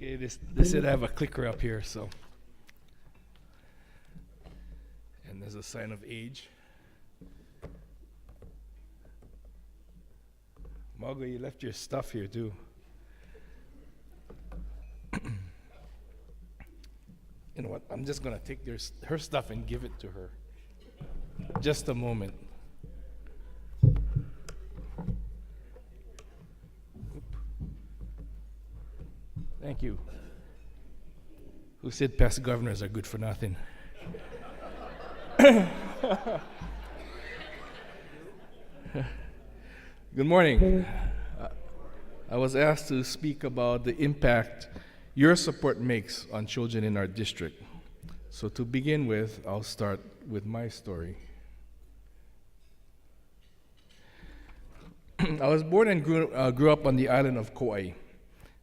Okay, they said I have a clicker up here, so. And there's a sign of age. Margo, you left your stuff here too. You know what? I'm just gonna take her stuff and give it to her. Just a moment. Thank you. Who said past governors are good for nothing? Good morning. I was asked to speak about the impact your support makes on children in our district. So to begin with, I'll start with my story. I was born and grew up on the island of Kauai.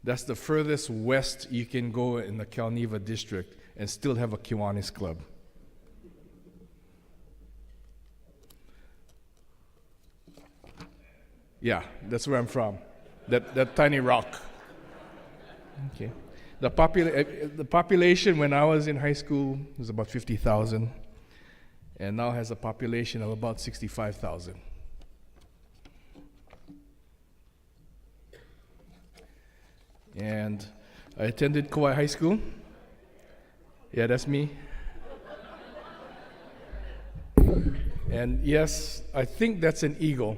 That's the furthest west you can go in the Cal-Nev-Ha district and still have a Kiwanis club. Yeah, that's where I'm from. That tiny rock. Okay. The population when I was in high school was about 50,000, and now has a population of about 65,000. And I attended Kauai High School. Yeah, that's me. And yes, I think that's an eagle.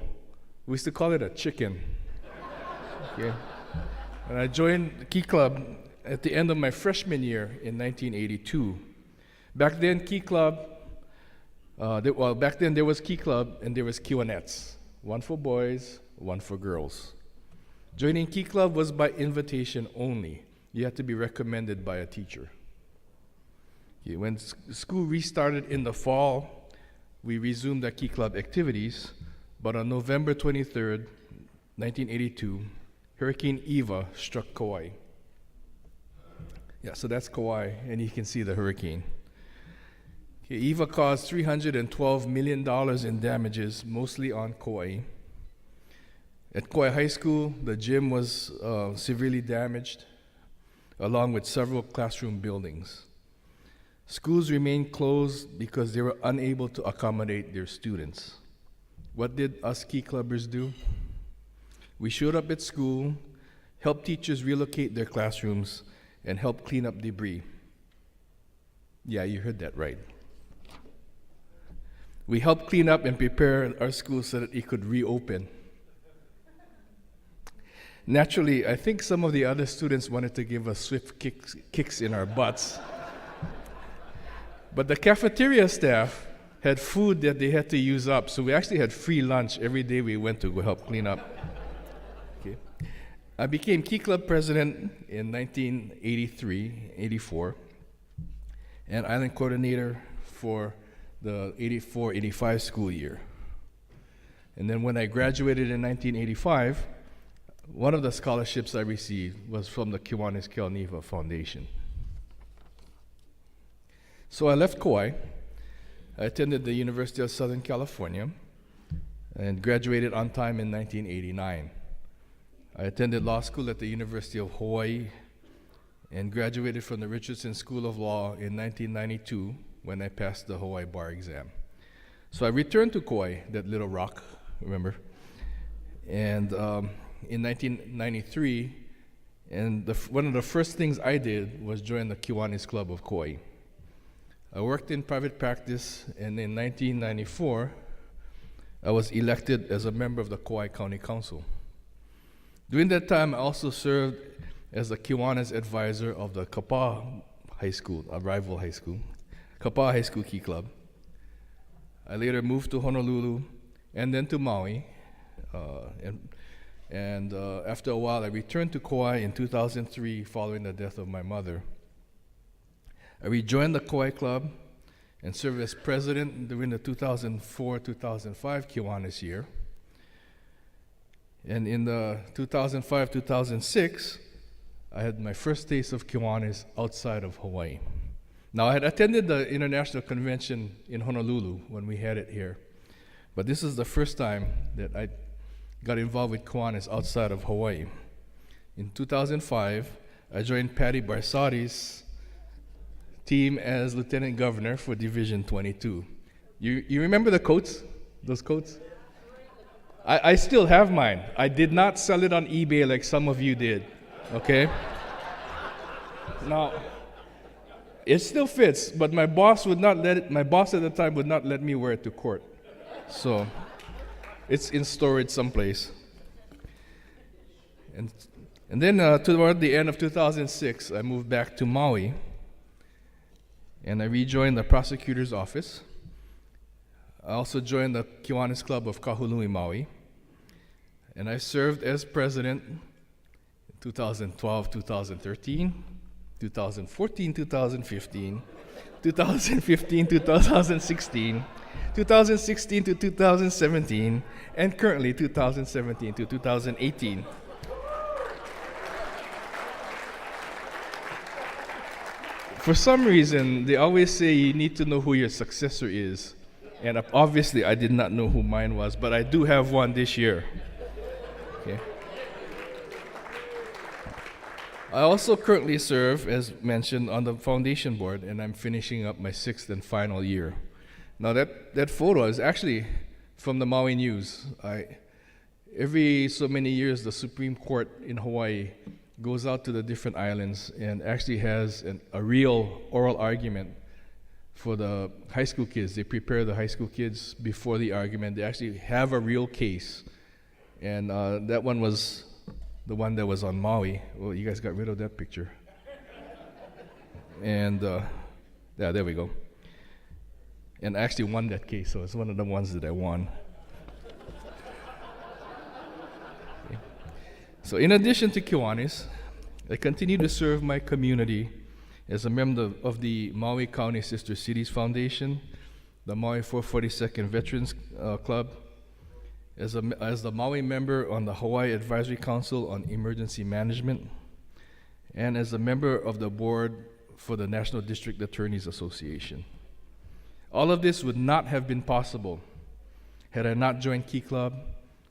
We used to call it a chicken. Okay. And I joined the Key Club at the end of my freshman year in 1982. Back then, Key Club, back then there was Key Club and there was Kiwanettes. One for boys, one for girls. Joining Key Club was by invitation only. You had to be recommended by a teacher. Okay, when school restarted in the fall, we resumed our Key Club activities, but on November 23rd, 1982, Hurricane Eva struck Kauai. Yeah, so that's Kauai, and you can see the hurricane. Okay, Eva caused $312 million in damages, mostly on Kauai. At Kauai High School, the gym was severely damaged, along with several classroom buildings. Schools remained closed because they were unable to accommodate their students. What did us Key Clubbers do? We showed up at school, helped teachers relocate their classrooms, and helped clean up debris. Yeah, you heard that right. We helped clean up and prepare our school so that it could reopen. Naturally, I think some of the other students wanted to give us swift kicks in our butts. But the cafeteria staff had food that they had to use up, so we actually had free lunch every day we went to go help clean up. Okay. I became Key Club president in 1983-84, and island coordinator for the 84-85 school year. And then when I graduated in 1985, one of the scholarships I received was from the Kiwanis Cal-Nev-Ha Foundation. So I left Kauai. I attended the University of Southern California and graduated on time in 1989. I attended law school at the University of Hawaii and graduated from the Richardson School of Law in 1992 when I passed the Hawaii bar exam. So I returned to Kauai, that little rock, remember? And in 1993, and one of the first things I did was join the Kiwanis Club of Kauai. I worked in private practice, and in 1994, I was elected as a member of the Kauai County Council. During that time, I also served as the Kiwanis advisor of the Kapaa High School, a rival high school, Kapaa High School Key Club. I later moved to Honolulu and then to Maui, and after a while, I returned to Kauai in 2003 following the death of my mother. I rejoined the Kauai Club and served as president during the 2004-2005 Kiwanis year. And in the 2005-2006, I had my first taste of Kiwanis outside of Hawaii. Now, I had attended the International Convention in Honolulu when we had it here, but this is the first time that I got involved with Kiwanis outside of Hawaii. In 2005, I joined Patty Barsati's team as Lieutenant Governor for Division 22. You remember the coats? Those coats? I still have mine. I did not sell it on eBay like some of you did, okay? Now, it still fits, but my boss at the time would not let me wear it to court. So, it's in storage someplace. And then toward the end of 2006, I moved back to Maui, and I rejoined the prosecutor's office. I also joined the Kiwanis Club of Kahului, Maui, and I served as president in 2012, 2013, 2014, 2015, 2015, 2016, 2016 to 2017, and currently 2017 to 2018. For some reason, they always say you need to know who your successor is. And obviously, I did not know who mine was, but I do have one this year. Okay. I also currently serve, as mentioned, on the foundation board, and I'm finishing up my 6th and final year. Now, that photo is actually from the Maui News. Every so many years, the Supreme Court in Hawaii goes out to the different islands and actually has a real oral argument for the high school kids. They prepare the high school kids before the argument. They actually have a real case. And that one was the one that was on Maui. Well, you guys got rid of that picture. And yeah, there we go. And I actually won that case, so it's one of the ones that I won. Okay. So in addition to Kiwanis, I continue to serve my community as a member of the Maui County Sister Cities Foundation, the Maui 442nd Veterans Club, as the Maui member on the Hawaii Advisory Council on Emergency Management, and as a member of the board for the National District Attorneys Association. All of this would not have been possible had I not joined Key Club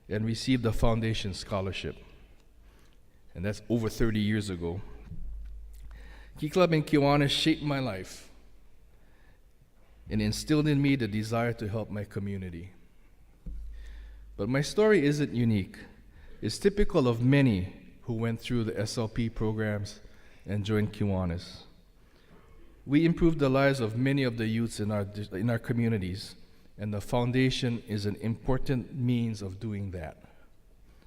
and received the foundation scholarship. And that's over 30 years ago. Key Club in Kiwanis shaped my life and instilled in me the desire to help my community. But my story isn't unique. It's typical of many who went through the SLP programs and joined Kiwanis. We improved the lives of many of the youths in our communities, and the foundation is an important means of doing that.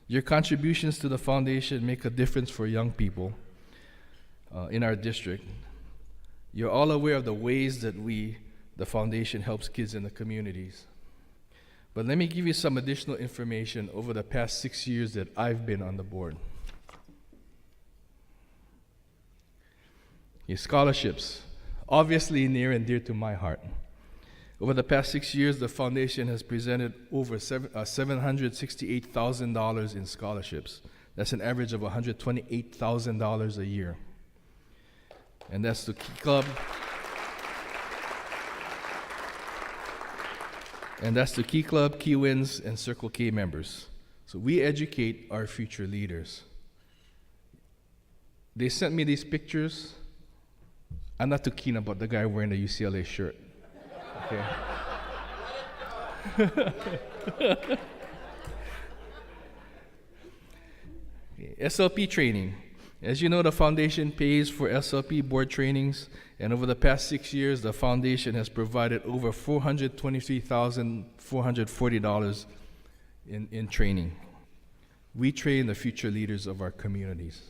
Your contributions to the foundation make a difference for young people in our district. You're all aware of the ways that the foundation helps kids in the communities. But let me give you some additional information over the past 6 years that I've been on the board. Your scholarships, obviously near and dear to my heart. Over the past 6 years, the foundation has presented over $768,000 in scholarships. That's an average of $128,000 a year. And that's to Key Club. And that's to Key Club, Key Wins, and Circle K members. So we educate our future leaders. They sent me these pictures. I'm not too keen about the guy wearing the UCLA shirt. Okay. SLP training. As you know, the foundation pays for SLP board trainings, and over the past 6 years, the foundation has provided over $423,440 in training. We train the future leaders of our communities.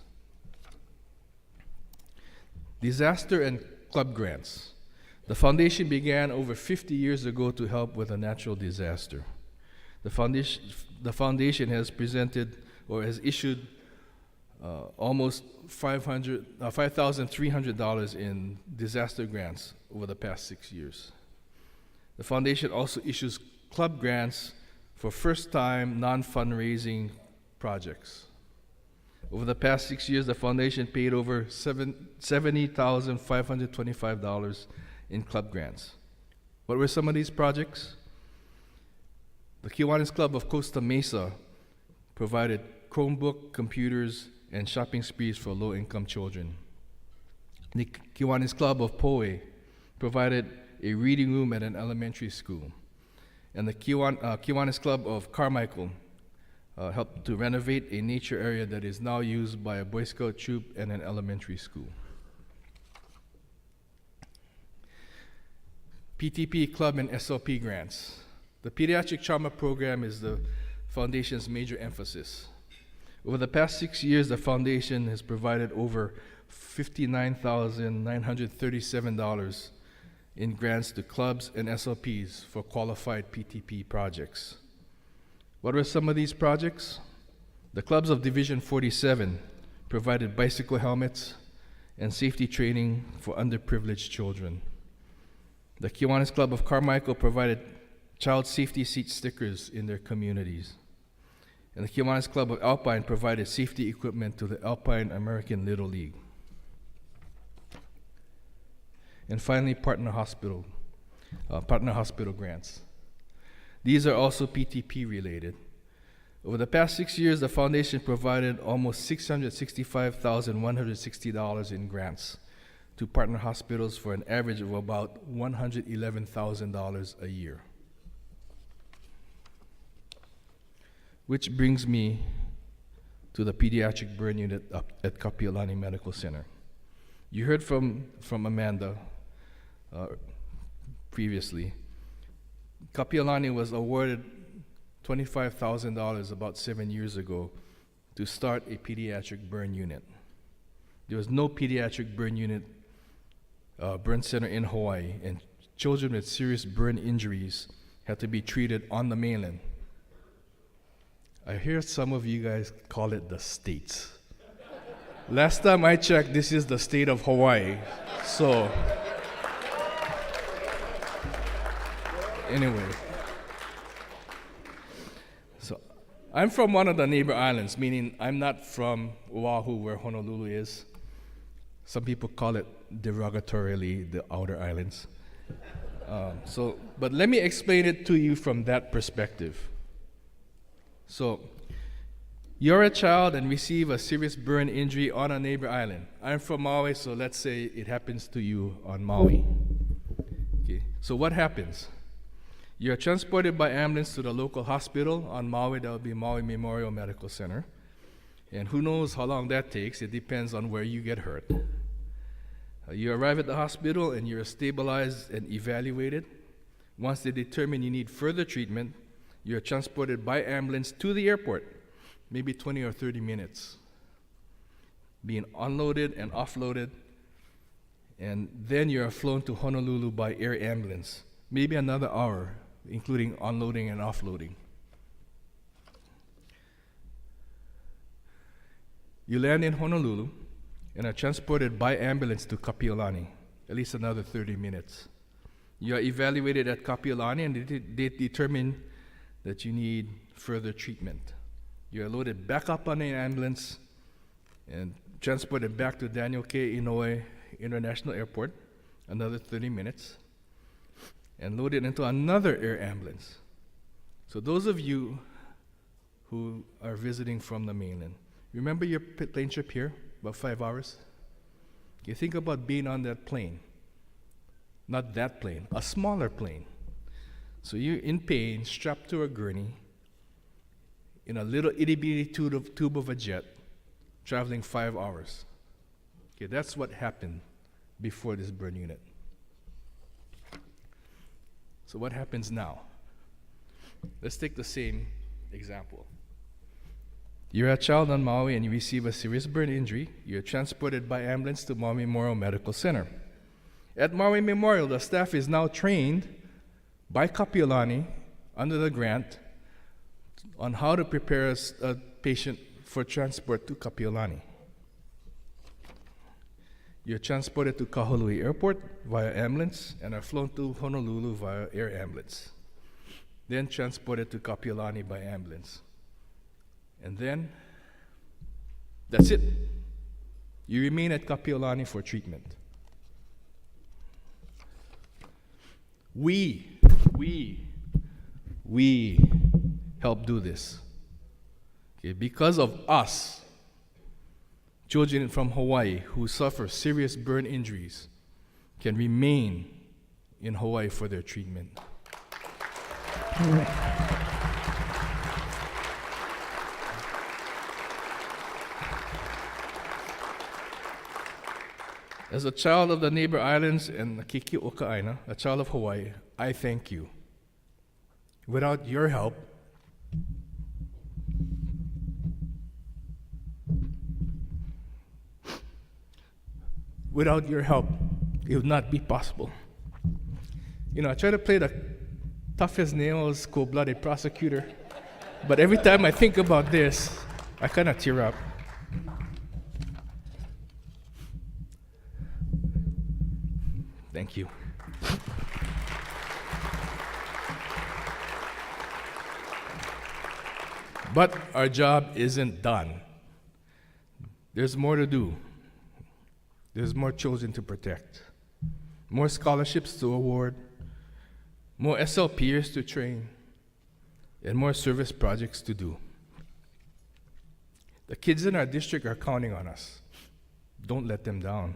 Disaster and club grants. The foundation began over 50 years ago to help with a natural disaster. The foundation has presented or has issued almost $5,300 in disaster grants over the past 6 years. The foundation also issues club grants for first-time, non-fundraising projects. Over the past 6 years, the foundation paid over $70,525 in club grants. What were some of these projects? The Kiwanis Club of Costa Mesa provided Chromebook computers and shopping sprees for low-income children. The Kiwanis Club of Poe provided a reading room at an elementary school. And the Kiwanis Club of Carmichael helped to renovate a nature area that is now used by a Boy Scout troop and an elementary school. PTP Club and SLP grants. The Pediatric Trauma Program is the Foundation's major emphasis. Over the past 6 years, the Foundation has provided over $59,937 in grants to clubs and SLPs for qualified PTP projects. What were some of these projects? The clubs of Division 47 provided bicycle helmets and safety training for underprivileged children. The Kiwanis Club of Carmichael provided child safety seat stickers in their communities. And the Kiwanis Club of Alpine provided safety equipment to the Alpine American Little League. And finally, partner hospital grants. These are also PTP related. Over the past 6 years, the Foundation provided almost $665,160 in grants to partner hospitals for an average of about $111,000 a year. Which brings me to the pediatric burn unit up at Kapiolani Medical Center. You heard from Amanda previously. Kapiolani was awarded $25,000 about 7 years ago to start a pediatric burn unit. There was no pediatric burn unit, burn center in Hawaii, and children with serious burn injuries had to be treated on the mainland. I hear some of you guys call it the States. Last time I checked, this is the state of Hawaii. So, anyway. So, I'm from one of the neighbor islands, meaning I'm not from Oahu, where Honolulu is. Some people call it derogatorily the outer islands. But let me explain it to you from that perspective. So, you're a child and receive a serious burn injury on a neighbor island. I'm from Maui, so let's say it happens to you on Maui. Okay. So what happens? You're transported by ambulance to the local hospital on Maui. That would be Maui Memorial Medical Center. And who knows how long that takes? It depends on where you get hurt. You arrive at the hospital and you're stabilized and evaluated. Once they determine you need further treatment, you're transported by ambulance to the airport, maybe 20 or 30 minutes, being unloaded and offloaded, and then you're flown to Honolulu by air ambulance, maybe another hour, including unloading and offloading. You land in Honolulu and are transported by ambulance to Kapiolani, at least another 30 minutes. You are evaluated at Kapiolani and they determine that you need further treatment. You are loaded back up on an ambulance and transported back to Daniel K. Inouye International Airport, another 30 minutes, and loaded into another air ambulance. So those of you who are visiting from the mainland, remember your plane trip here, about 5 hours? You think about being on that plane. Not that plane, a smaller plane. So you're in pain, strapped to a gurney, in a little itty-bitty tube of a jet, traveling 5 hours. Okay, that's what happened before this burn unit. So what happens now? Let's take the same example. You're a child on Maui and you receive a serious burn injury. You're transported by ambulance to Maui Memorial Medical Center. At Maui Memorial, the staff is now trained by Kapiolani under the grant on how to prepare a patient for transport to Kapiolani. You're transported to Kahului Airport via ambulance and are flown to Honolulu via air ambulance. Then transported to Kapiolani by ambulance. And then, that's it. You remain at Kapiolani for treatment. We help do this. Okay, because of us, children from Hawaii who suffer serious burn injuries can remain in Hawaii for their treatment. As a child of the neighbor islands and Kiki'oka'aina, a child of Hawaii, I thank you. Without your help, it would not be possible. You know, I try to play the tough as nails, cold-blooded prosecutor, but every time I think about this, I kind of tear up. Thank you. But our job isn't done. There's more to do. There's more children to protect, more scholarships to award, more SLPers to train, and more service projects to do. The kids in our district are counting on us. Don't let them down.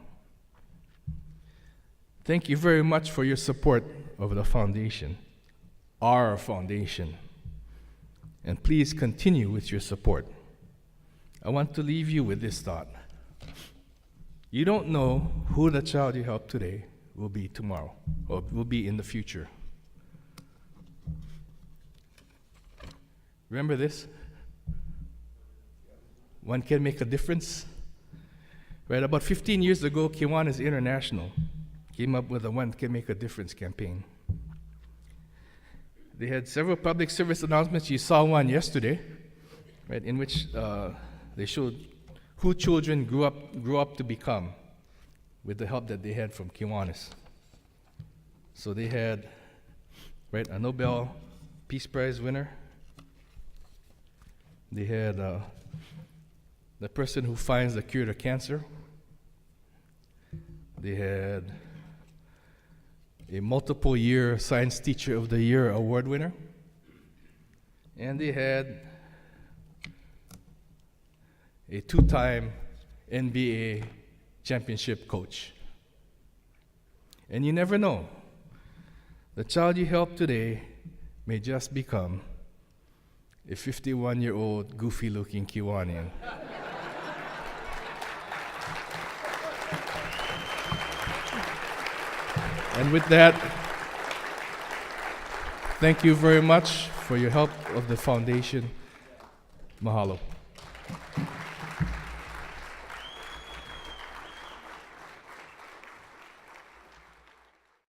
Thank you very much for your support of the foundation, our foundation. And please continue with your support. I want to leave you with this thought. You don't know who the child you help today will be tomorrow, or will be in the future. Remember this? One can make a difference. Right, about 15 years ago, Kiwanis International came up with a One Can Make a Difference campaign. They had several public service announcements. You saw one yesterday, right, in which they showed who children grew up to become with the help that they had from Kiwanis. So they had, right, a Nobel Peace Prize winner. They had the person who finds the cure to cancer. They had a multiple-year Science Teacher of the Year award winner. And they had a two-time NBA championship coach. And you never know. The child you help today may just become a 51-year-old goofy-looking Kiwanian. And with that, thank you very much for your help of the foundation. Mahalo.